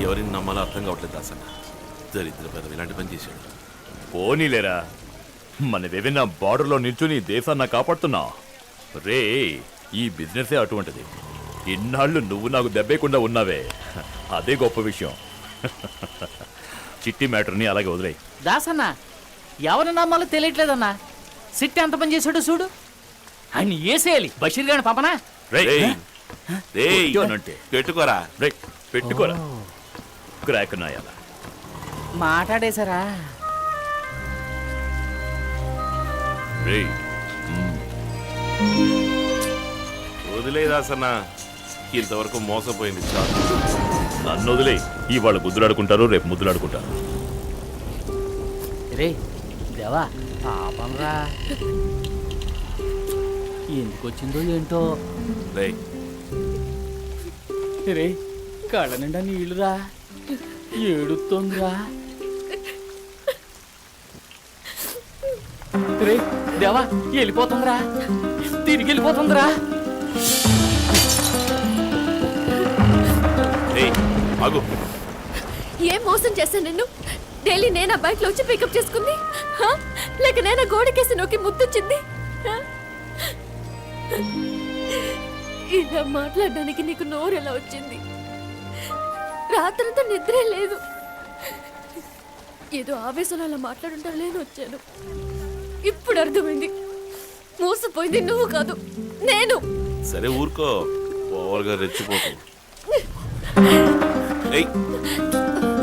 ఎవరిని నమ్మాలో అర్థం కావట్లేదు దాసన్న. దరిద్ర పెదవి ఇలాంటి పని చేశాడు. పోనీలేరా, మనవేమైనా బార్డర్లో నిల్చుని దేశాన్ని కాపాడుతున్నా రే. ఈ బిజినెసే అటువంటిది. ఇన్నాళ్ళు నువ్వు నాకు దెబ్బేయకుండా ఉన్నావే, అదే గొప్ప విషయం. చిట్టి మ్యాటర్ని అలాగే వదిలేయి. దాసన్న ఎవరు నమ్మాలో తెలియట్లేదన్నా. సిట్టి ఎంత పని చేశాడో చూడు. ఆయన ఏసేయాలి. బషీర్ గారిని పంపనా? అంటే పెట్టుకోరా పెట్టుకోరా క్రాక్ నాయాల మాట్లాడేశారా? వదిలే దాసన్న, ఇంతవరకు మోసపోయింది చాలు. నన్ను వదిలే. ఇవాళ గుద్దులాడుకుంటారు, రేపు ముద్దులాడుకుంటారు. రే దేవా, పాపంరా, ఎందుకు వచ్చిందో ఏంటో. రే కళ్ళ నిండా నీళ్ళురా, ఏడుతోందిరా. రే దేవా, వెళ్ళిపోతుందిరా, తిరిగి వెళ్ళిపోతుందిరా. ఏం మోసం చేశాను నిన్ను? డైలీ నేనా బైక్ లో వచ్చి పికప్ చేసుకుంది, లేక నేనా గోడకేసి నొక్కి ముద్దొచ్చింది? ఇలా మాట్లాడడానికి నీకు నోరు ఎలా వచ్చింది? రాత్రంతా నిద్రే లేదు. ఏదో ఆవేశంలో అలా మాట్లాడుంటాలేని వచ్చాను. ఇప్పుడు అర్థమైంది, మోసపోయింది నువ్వు కాదు నేను. సరే ఊరుకో, ఓవర్గా రెచ్చిపోతావు.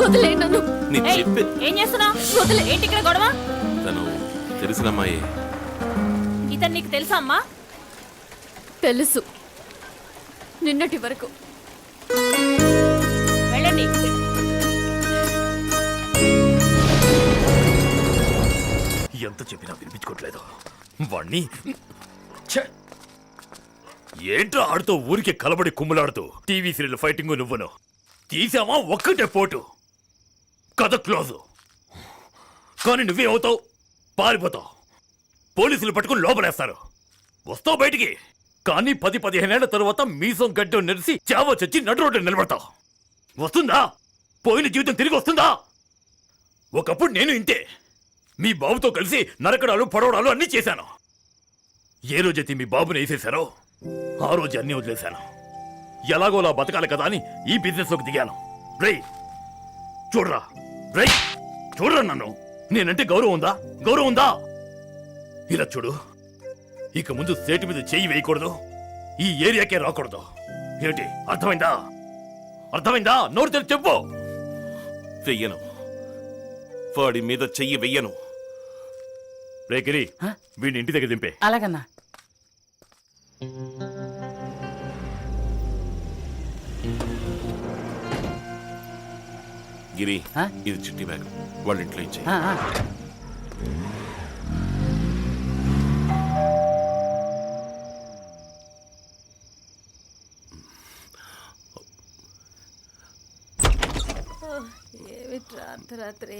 వదిలే నన్ను. ఏం చేస్తున్నావు? వదిలే. ఏంటి ఇక్కడ గొడవ? తను తెలిసిన అమ్మాయి. ఇతను నీకు తెలుసా అమ్మా? తెలుసు, నిన్నటి వరకు. వెళ్ళండి. ఎంత చెప్పినా వినిపించుకోవట్లేదు వాణ్ణి. ఏంటో ఆడుతూ ఊరికి కలబడి కుమ్ములాడుతూ టీవీ సీరియల్ ఫైటింగ్ నువ్వును తీసావా? ఒక్కటే పోటు, కథ క్లోజు. కానీ నువ్వే అవుతావు, పారిపోతావు. పోలీసులు పట్టుకుని లోపలేస్తారు, వస్తావు బయటికి. కానీ 10-15 ఏళ్ల తరువాత మీసం గడ్డం నెరిసి చావో చచ్చి నడు రోడ్డు నిలబడతావు. వస్తుందా? పోయిన జీవితం తిరిగి వస్తుందా? ఒకప్పుడు నేను ఇంతే, మీ బాబుతో కలిసి నరకడాలు పడవడాలు అన్నీ చేశాను. ఏ రోజైతే మీ బాబుని వేసేశారో ఆ రోజు అన్నీ వదిలేశాను. ఎలాగోలా బతకాలి కదా అని ఈ బిజినెస్ లోకి దిగాను. చూడరా చూడరా నన్ను. నేనంటే గౌరవం ఉందా? గౌరవం ఉందా? ఇలా చూడు, ఇక ముందు సేటు మీద చెయ్యి వేయకూడదు, ఈ ఏరియాకే రాకూడదు. ఏంటి అర్థమైందా? అర్థమైందా? నోరు తెరిచి చెప్పు. వెయ్యను, వాడి మీద చెయ్యి వెయ్యను. గిరి, వీడిని ఇంటి దగ్గర దింపే. అలాగన్నా. గిరి, ఇది చిట్టి బ్యాగ్, వాళ్ళ ఇంట్లో ఇచ్చే. రాత్రి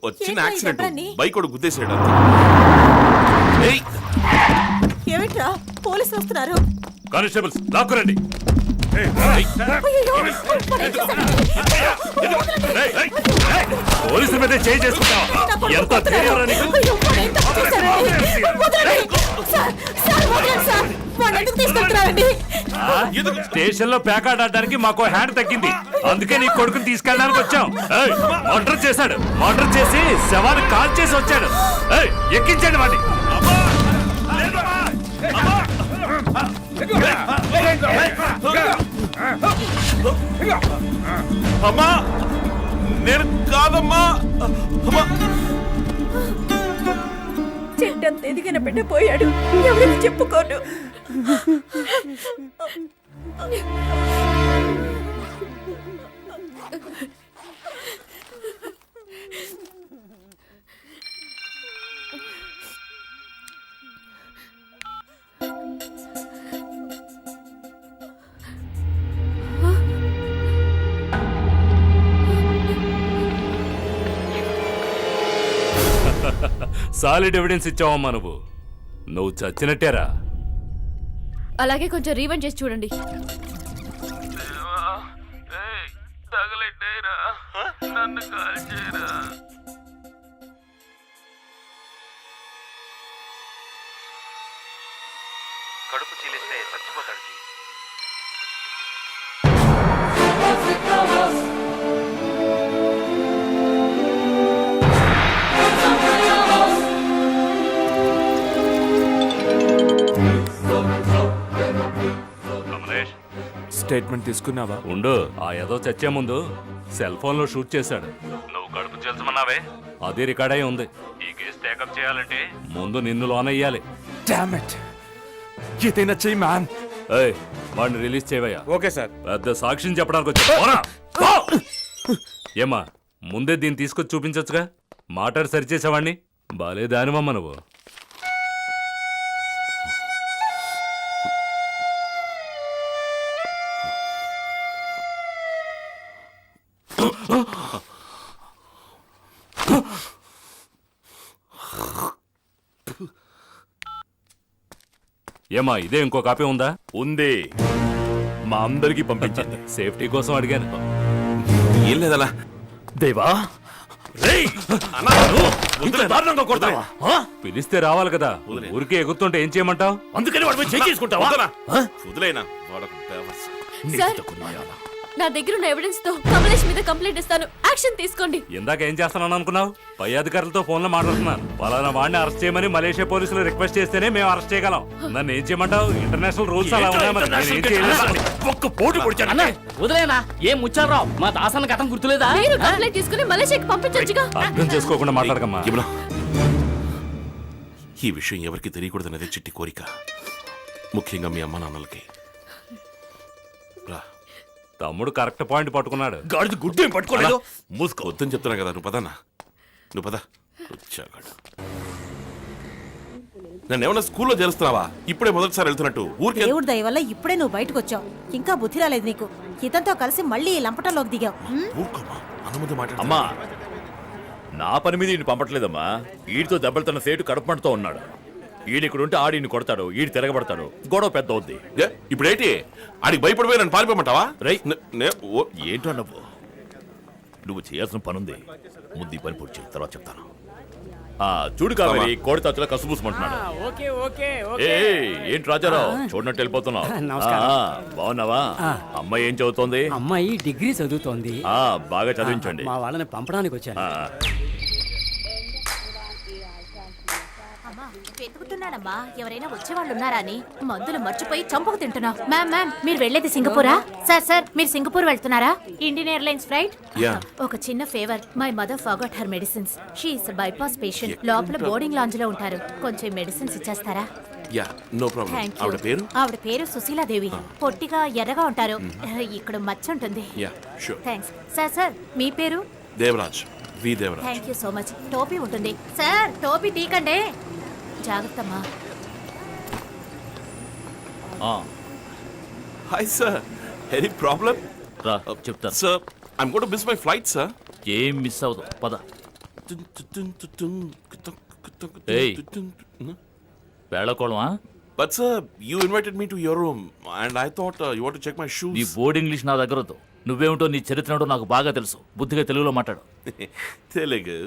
వచ్చిన యాక్సిడెంట్, బైక్ కూడా గుద్దేసాడు. ఏమిట్రా, పోలీసులు వస్తున్నారు. కానిస్టేబుల్స్ లాక్కురండి. పోలీసుల మీద చేయి చేసుకుంటావా? ఎంత ధైర్యం నీకు? స్టేషన్ లో పేకాడడానికి మాకు హ్యాండ్ తగ్గింది, అందుకే నీ కొడుకుని తీసుకెళ్ళడానికి వచ్చాం. మర్డర్ చేశాడు, మర్డర్ చేసి శవాన్ని కాల్ చేసి వచ్చాడు. ఎక్కించండి వాడిని. అమ్మా, నేను కాదమ్మా. చెట్టంత ఎదిగిన బిడ్డ పోయాడు, ఎవరికి చెప్పుకోను. Solid evidence ఇచ్చావమ్మా. నువ్వు చచ్చినట్టేరా. అలాగే కొంచెం రీవైండ్ చేసి చూడండి. కడుపు చీలిస్తే చచ్చిపోతాడు జీ. స్టేట్మెంట్ తీసుకున్నావా? ఉండు, ఆ ఏదో చచ్చే ముందు సెల్ ఫోన్ లో షూట్ చేశాడు. నువ్వు కడుపు చేల్చమన్నావే, అది రికార్డ్ అయి ఉంది. ఈ కేసు టేకప్ చేయాలంటే ముందు నిన్ను లోనయ్యాలి. డామ్ ఇట్, ఏదైనా చెయ్యి మ్యాన్. ఏయ్, వాడిని రిలీజ్ చేయవయ్యా. Okay sir. పెద్ద సాక్ష్యం చెప్పడానికి వచ్చా. ఏమా, ముందే దీన్ని తీసుకొచ్చి చూపించొచ్చుగా. మాట్లాడి సరిచేసావాడిని. బాలే దానివమ్మ నువ్వు. ఏమా, ఇదే ఇంకో కాపీ ఉందా? ఉంది, మా అందరికి పంపించండి. సేఫ్టీ కోసం అడిగాను. ఏం లేదలా. దేవా, రేయ్, ఇంత దారుణంగా కొడతావా? ఆ? పిలిస్తే రావాలి కదా. ఊరికే ఎగురుతుంటే ఏం చేయమంటావు? అందుకని వాడి మీద చెక్ చేసుకుంటావా? వదిలేనా వాడకు పేవర్స్. సార్, నా దగ్గర ఉన్న ఎవిడెన్స్ తో కమలేష్ మీద కంప్లైంట్ ఇస్తాను. యాక్షన్ తీసుకోండి. ఇందాక ఏం చేస్తున్నాను అనుకున్నావు? పై అధికారులతో ఫోన్లో మాట్లాడుతున్నాను. పలానా వాడిని అరెస్ట్ చేయమని మలేషియా పోలీసులు రిక్వెస్ట్ చేస్తేనే మేము అరెస్ట్ చేయగలం. నన్ను ఏం చేయమంటావు? ఇంటర్నేషనల్ రూల్స్ అలా ఉన్నాయి. మరి నేను ఏం చేయలేదు. ఒక్క పోటు పొడిచాను. అన్న వదిలేనా, ఏం ముచ్చాలరావు, మా దాసన్న గతం గుర్తులేదా? మీరు కంప్లైంట్ తీసుకుని మలేషియాకి పంపించొచ్చుగా. అర్థం చేసుకోకుండా మాట్లాడకమ్మా. యమునా, ఈ విషయం ఎవరికి తెలియకూడదన్నదే చిట్టి కోరిక, ముఖ్యంగా మీ అమ్మ నాన్నలకి. రా. తమ్ముడు కరెక్ట్ పాయింట్ పట్టుకున్నాడు. గాడిద గుడ్డు ఏం పట్టుకోలేదు. మూసుకో. వద్దని చెప్తున్నా కదా. నువ్వు పదన్నా, నువ్వు పద. వచ్చాగాడు. నన్ను ఏమన్నా స్కూల్లో చేరుస్తున్నావా? ఇప్పుడే మొదటిసారి వెళ్తున్నట్టు ఊరికే. దేవుడి దయ వల్ల ఇప్పుడే నువ్వు బయటకు వచ్చావు. ఇంకా బుద్ధి రాలేదు నీకు. ఇతనితో కలిసి మళ్ళీ ఈ లంపటంలోకి దిగావు. ఊరుకోమ్మా, అన్న ముందు మాట్లాడు. అమ్మా, నా పని మీద ఈయన పంపట్లేదమ్మా. ఈడితో దెబ్బలుతున్న సేటు కడుపుమంటతో ఉన్నాడు. ఈయనక్కడుంటే ఆడిని కొడతాడు, ఈడు తిరగబడతాడు, గొడవ పెద్ద అవుద్ది. ఇప్పుడేంటి ఆడికి భయపడిపోయి నన్ను పారిపోమంటావా? రై, ఏంటో నువ్వు చేయాల్సిన పనుంది. ముందు ఈ పని పూర్తి చేయి, తర్వాత చెప్తాను. చూడు కావేరి, కోడి తాతలా కసుబూసమంటున్నాడు. ఏంటి రాజారావు, చూడనట్టు వెళ్ళిపోతున్నావు? బాగున్నావా? అమ్మాయి ఏం చదువుతోంది? అమ్మాయి డిగ్రీ చదువుతోంది. బాగా చదివించండి. మా వాళ్ళని పంపడానికి వచ్చాను. వెతుకుతున్నానమ్మా, ఎవరైనా వచ్చేవాళ్ళు ఉన్నారా అని. మందులు మర్చిపోయి చంపకు తింటున్నావు. మ్యామ్, మీరు వెళ్ళేది సింగపూరా? సార్, మీరు సింగపూర్ వెళ్తున్నారా? Indian airlines flight. ఒక చిన్న favour, my mother forgot her medicines. She is bypass patient. లోపల బోర్డింగ్ లాంజ్ లో ఉంటారు. కొంచెం మెడిసిన్స్ ఇచ్చేస్తారా? No problem. ఆవిడ పేరు? ఆవిడ పేరు సుశీలాదేవి. పొట్టిగా ఎర్రగా ఉంటారు. ఇక్కడ మచ్చ ఉంటుంది. థ్యాంక్స్. సార్, మీ పేరు? Devaraj, V Devaraj. Thank you so much. టోపీ ఉంటుంది సార్, టోపీ తీకండి. జాగ్రత్తమ్మా. Hi sir, any problem? రా చెప్తాను. Sir, I'm going to miss my flight sir. ఏం మిస్ అవ్వదు, పద. వేళకోళమా? But sir, you invited me to your room and I thought you want to check my shoes. నీ బోర్డ్ ఇంగ్లీష్ నా దగ్గర వద్దు. నువ్వేమిటో, నీ చరిత్ర ఏంటో నాకు బాగా తెలుసు. బుద్ధిగా తెలుగులో మాట్లాడు. తెలుగు.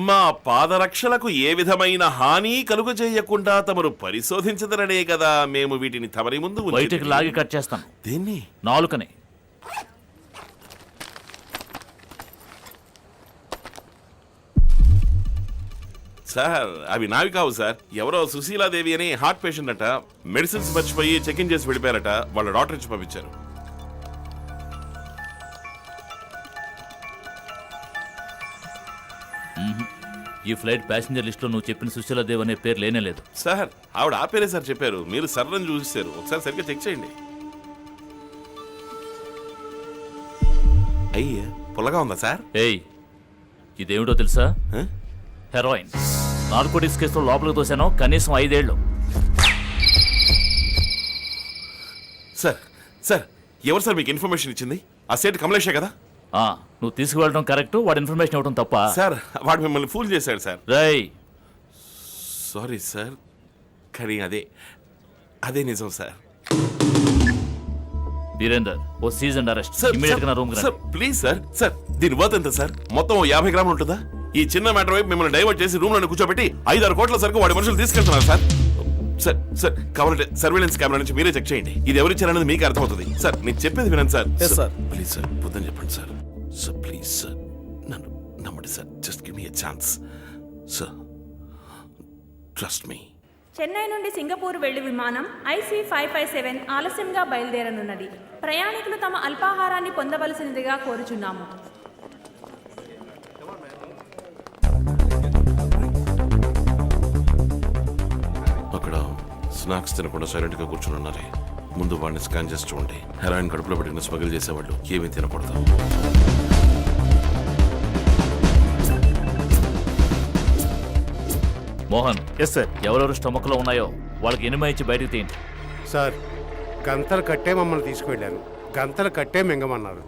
మా పాదరక్షలకు ఏ విధమైన హాని కలుగజేయకుండా తమరు పరిశోధించదరనే కదా మేము వీటిని తమరి ముందు బయటకు లాగి కట్ చేస్తాను. దేన్ని? నాలుకనే. సార్, అవి నావి కావు సార్. ఎవరో సుశీలాదేవి అని హార్ట్ పేషెంట్ అట. మెడిసిన్స్ మర్చిపోయి చెక్ ఇన్ చేసి వెళ్ళిపోయారట. వాళ్ళ డాక్టర్ ఇచ్చి పంపించారు. ఈ ఫ్లైట్ ప్యాసింజర్ లిస్ట్ లో నువ్వు చెప్పిన సుశీలాదేవి అనే పేరు లేనే లేదు. సార్, ఆవిడ ఆ పేరే సార్ చెప్పారు. మీరు సర్రని చూసారు. ఒకసారి సరిగ్గా చెక్ చేయండి. అయ్యే, పుల్లగా ఉందా సార్? ఏయ్, ఇదేమిటో తెలుసా? హెరాయిన్. నార్కోటిక్స్ కేసులో లోపలికి తోసాను. కనీసం 5 ఏళ్ళు. సార్, ఎవరు సార్ మీకు ఇన్ఫర్మేషన్ ఇచ్చింది? ఆ సేట్ కమలేషే కదా? నువ్వు తీసుకువెళ్ళడం కరెక్ట్, వాడు ఇన్ఫర్మేషన్ ఇవ్వడం తప్ప. సార్, వాడు మిమ్మల్ని ఫూల్ చేశాడు సార్. రై, సారీ సార్, కానీ అదే అదే నిజం సార్. వీరేందర్ ఓ సీజన్ అరెస్ట్ సార్ ఇమీడియట్ గా నా room sir please sir. Sir దీని వర్త్ ఎంత సార్? మొత్తం 50 గ్రాములు ఉంటుందా? ఈ చిన్న మ్యాటర్ వైపు మిమ్మల్ని డైవర్ట్ చేసి రూమ్ లో కూర్చోబెట్టి 5-6 కోట్ల సరుకు వాడి మనుషులు తీసుకెళ్తున్నారు సార్. సార్ సార్ కావాలంటే సర్వేలెన్స్ కెమెరా నుంచి మీరే చెక్ చేయండి. ఇది ఎవరిచ్చారనేది మీకు అర్థమవుతుంది. సార్ నేను చెప్పేది వినండి సార్. ప్లీజ్ సార్ పొద్దున చెప్పండి సార్. సార్ ప్లీజ్ సార్ నన్ను నమ్మండి sir. Just give me a chance sir. Trust me. Chennai నుండి సింగపూర్ వెళ్లి విమానం IC557 ఆలస్యంగా బయలుదేరనున్నది. ప్రయాణికులు తమ అల్పాహారాన్ని పొందవలసినదిగా కోరుచున్నాము. అక్కడ స్నాక్స్ తినకుండా సైలెంట్ గా కూర్చుని ఉన్నారే. ముందు వాడిని స్కాన్ చేసి చూడండి. హెరాయిన్ కడుపులో పెట్టిన స్మగిల్ చేసేవాళ్ళు ఏమీ తినకూడదు. Mohan yes sir. ఎవరెవరు స్టమక్ లో ఉన్నాయో వాళ్ళకి ఎనిమిది ఇచ్చి బయటకు తీయండి. సార్ గంతలు కట్టే మమ్మల్ని తీసుకువెళ్ళాను. గంతలు కట్టే మింగమన్నారు.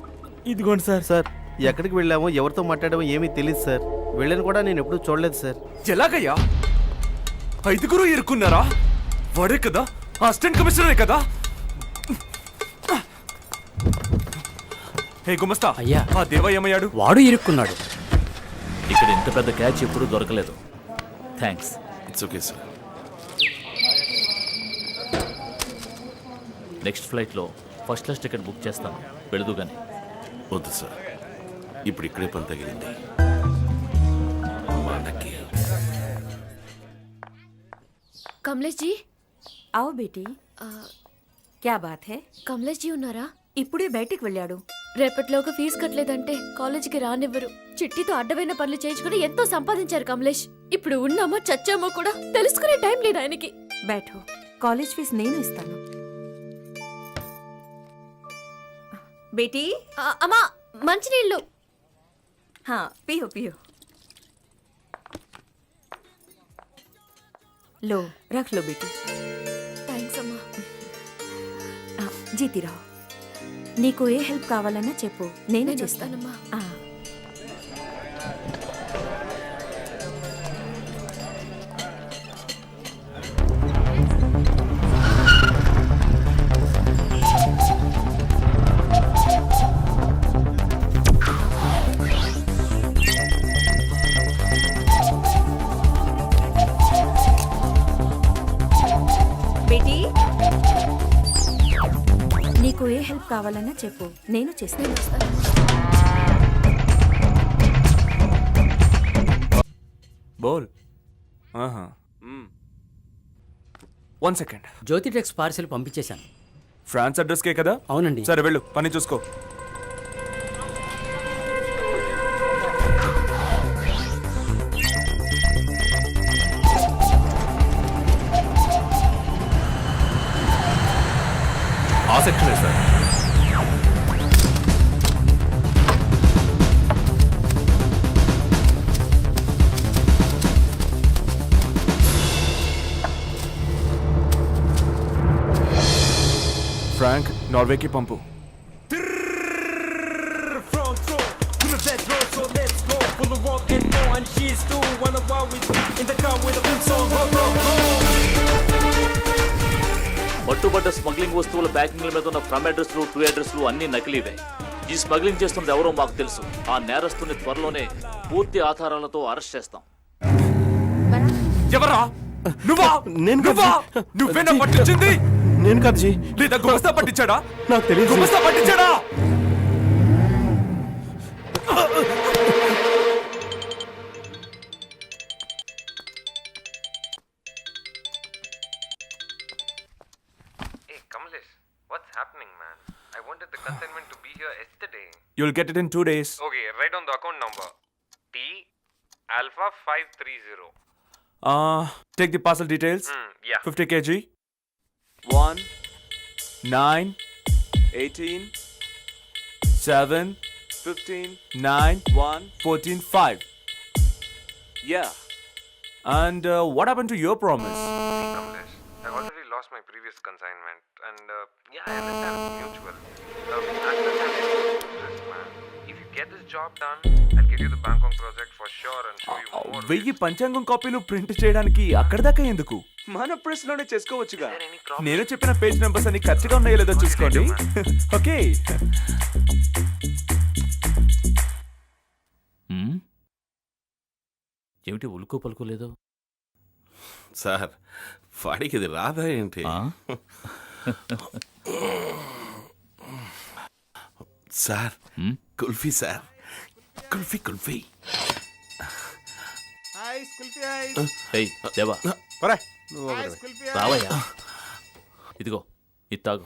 ఇదిగోండి సార్. సార్ ఎక్కడికి వెళ్ళామో ఎవరితో మాట్లాడామో ఏమీ తెలియదు సార్. వెళ్ళని కూడా నేను ఎప్పుడూ చూడలేదు సార్. ఎలాగయ్యా 5 ఇరుక్కున్నారా? వాడే కదా అసిస్టెంట్ కమిషనరే కదా. హే గుమస్తా, అయ్యా. ఆ దేవ ఏమయ్యాడు? వాడు ఇరుక్కున్నాడు. ఇక్కడ ఇంత పెద్ద క్యాచ్ ఎప్పుడూ దొరకలేదు. Thanks. It's okay sir. Next ఫ్లైట్లో ఫస్ట్ క్లాస్ టికెట్ బుక్ చేస్తాను. వెళదు కానీ. వద్దు సార్, ఇప్పుడు ఇక్కడే పని తగిలింది మనకి. కమలేష్ జీ आओ बेटी, क्या बात है? కమలేష్ జీ ఉన్నారా? ఇప్పుడే బయటికి వెళ్ళాడు. రేపటిలోగా ఫీజు కట్టలేదంటే కాలేజీకి రానివ్వరు. చిట్టితో అడ్డమైన పనులు చేయించుకుని ఎంతో సంపాదించారు కమలేష్. ఇప్పుడు ఉన్నామో చచ్చామో కూడా తెలుసుకునే టైం లేదు ఆయనకి. बैठो, కాలేజ్ ఫీజు నేను ఇస్తాను. बेटी, అమ్మా మంచినీళ్ళు. हाँ पियो पियो. लो रख लो बेटी. థ్యాంక్స్ అమ్మా. జీతి రావు, నీకు ఏ హెల్ప్ కావాలన్నా చెప్పు, నేను నేను చేస్తాను. వస్తానమ్మా. బేటీ, నీకు ఏ హెల్ప్ కావాలన్నా చెప్పు, నేను చేస్తాను. బోల్. 1 సెకండ్. జ్యోతి టెక్స్ పార్సిల్ పంపించేశాను. ఫ్రాన్స్ అడ్రస్కే కదా? అవునండి. సరే వెళ్ళు, పని చూసుకో. ఆ సెక్షనే సార్. ఫ్రాంక్ నార్వేకి పంపు. పట్టుబడ్డ స్మగ్లింగ్ వస్తువుల ప్యాకింగ్ల మీద ఉన్న ఫ్రమ్ అడ్రస్లు టు అడ్రస్లు అన్ని నకిలీవే. ఈ స్మగ్లింగ్ చేస్తున్నది ఎవరో మాకు తెలుసు. ఆ నేరస్తుని త్వరలోనే పూర్తి ఆధారాలతో అరెస్ట్ చేస్తాం. ఎవరా? నువ్వా? నువ్వా? నువ్వేనా పట్టించింది? నేను కాదు జీ. లేదా గుమస్తా పట్టించాడా? నాకు తెలియదు. గుమస్తా పట్టించాడా? Hey Kamlesh, what's happening, man? I wanted the consignment to be here yesterday. You'll get it in 2 days. Okay, write down the account number. T Alpha 530. Take the parcel details. Yeah. 50 kg. 1 9 18 7 15 9 1 14 5. Yeah. And what happened to your promise? See, Kamlesh, I already lost my previous consignment, and yeah, I understand it's mutual. Understand it's risk, man. If you get this job done, I'll get you the Bangkok project for sure and show you more. 1000 పంచాంగం కాపీలు print చేయడానికి అక్కడ దాకా ఎందుకు? మన press లోనే చేసుకోవచ్చుగా. నేను చెప్పిన పేజ్ నెంబర్స్ అన్ని కరెక్ట్గా ఉన్నాయో లేదో చూసుకోండి. ఓకే. ఏమిటి ఉలుకు పలుకోలేదు? సార్ వాడికి ఇది రాదా ఏంటి? Sir kulfi sir, kulfi kulfi. ఏయ్ దేవా, రావయ్యా. ఇదిగో ఇది తాగు.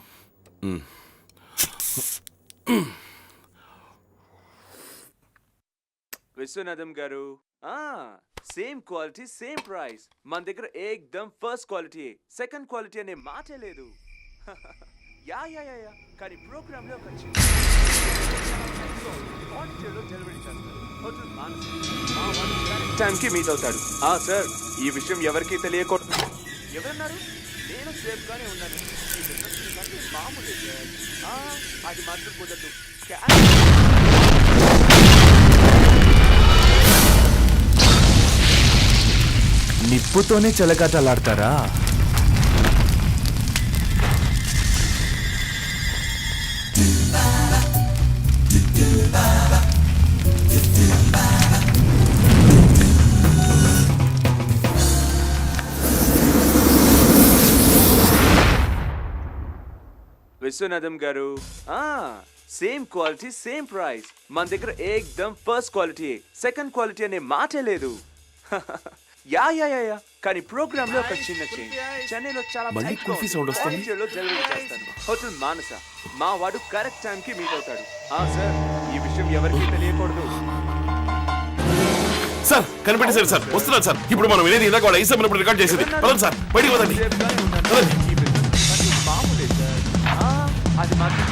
విశ్వనాథం గారు, సేమ్ క్వాలిటీ సేమ్ ప్రైస్. మన దగ్గర ఏకదమ్ ఫస్ట్ క్వాలిటీ, సెకండ్ క్వాలిటీ అనే మాటే లేదు. యా యా యా యా, కానీ ప్రోగ్రామ్ లో ఒక క్వాంటిటీలో డెలివరీ చేస్తారు. హోటల్ మానస్ టైంకి మీట్ అవుతాడు. సార్, ఈ విషయం ఎవరికి తెలియకూడదు. ఎవరన్నారు? నేను సేఫ్ గానే ఉన్నాను. ఈ బిజినెస్ అంటే మామూలు సార్. అది మాత్రం కుదరదు. నిప్పుతోనే చెలగాటలాడతారా? విశ్వనాథం గారు, సేమ్ క్వాలిటీ సేమ్ ప్రైస్. మన దగ్గర ఏకదమ్ ఫస్ట్ క్వాలిటీ, సెకండ్ క్వాలిటీ అనే మాటే లేదు. యా యా యా యా, కానీ ప్రోగ్రామ్ లో ఒక చిన్న చేంజ్. చెన్నైలో చాలా మళ్ళీ కుల్ఫీ సౌండ్ వస్తుంది. క్వాలిటీలో డెలివరీ చేస్తాను. హోటల్ మానస. మా వాడు కరెక్ట్ టైం కి మీట్ అవుతాడు. సార్, ఈ విషయం ఎవరికి తెలియకూడదు. సార్ కనిపెట్టేశారు సార్, వస్తున్నాను సార్. ఇప్పుడు మనం వినేది ఇందాక వాళ్ళు ఐసమ్ రికార్డ్ చేసేది. పదండి సార్, బయటికి పదండి. ఈ బిజినెస్ అంటే మామూలే సార్. అది మాత్రం